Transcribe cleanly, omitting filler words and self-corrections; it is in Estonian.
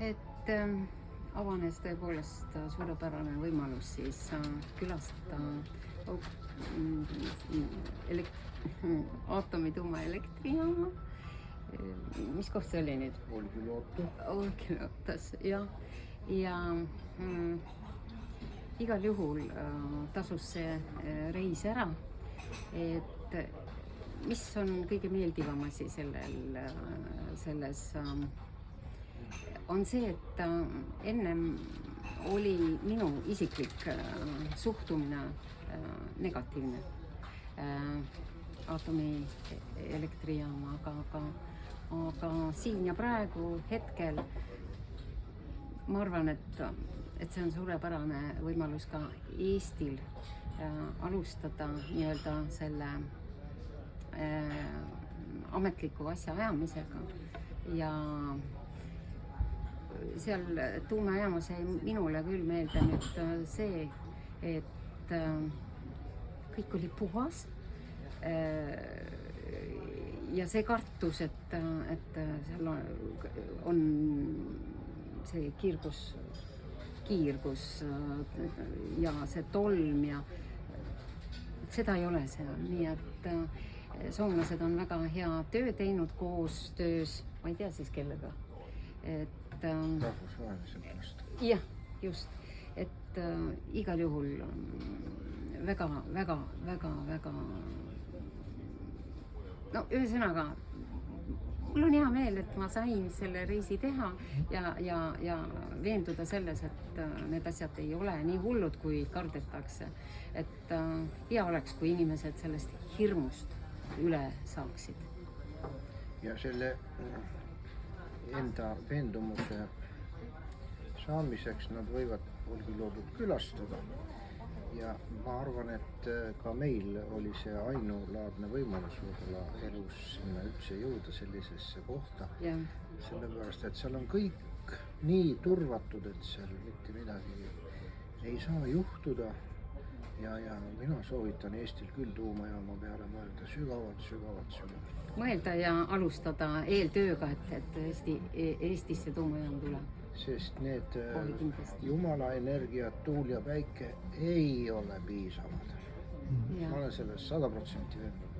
et avanes tõepoolest suurepärane võimalus siis külastada aatomituumaelektrijaama. Mis koht see oli nüüd? Olkiluotos, jah. Ja igal juhul tasus see reis ära. Et mis on kõige meeldivam asi selles on see, et ennem oli minu isiklik suhtumine negatiivne aatomieelektrijaama, aga siin ja praegu hetkel ma arvan, et see on suurepärane võimalus ka Eestil alustada nii-öelda selle ametliku asja ajamisega ja seal tuumajaamas jäi minule küll meelde nüüd see, et kõik oli puhas ja see kartus, et seal on see kiirgus ja see tolm ja seda ei ole seal, nii et soomlased on väga hea töö teinud koostöös, ma ei tea siis kellega, et rahvusvaheliselt. Jah, just, et igal juhul väga no ühesõnaga mul on hea meel, et ma sain selle reisi teha ja veenduda selles, et need asjad ei ole nii hullud, kui kardetakse. Et hea oleks, kui inimesed sellest hirmust üle saaksid. Ja selle enda veendumuse saamiseks nad võivad Olkiluodot külastada. Ja ma arvan, et ka meil oli see ainulaadne võimalus võib-olla elus sinna üldse jõuda sellisesse kohta. Ja. Sellepärast, et seal on kõik nii turvatud, et seal mitte midagi ei saa juhtuda. Ja mina soovitan Eestil küll tuumajaama peale mõelda sügavalt. Mõelda ja alustada eeltööga, et Eestisse tuumajaam tuleb. Sest need jumala energiat, tuul ja päike ei ole piisavad. Ma olen selles 100% veendunud.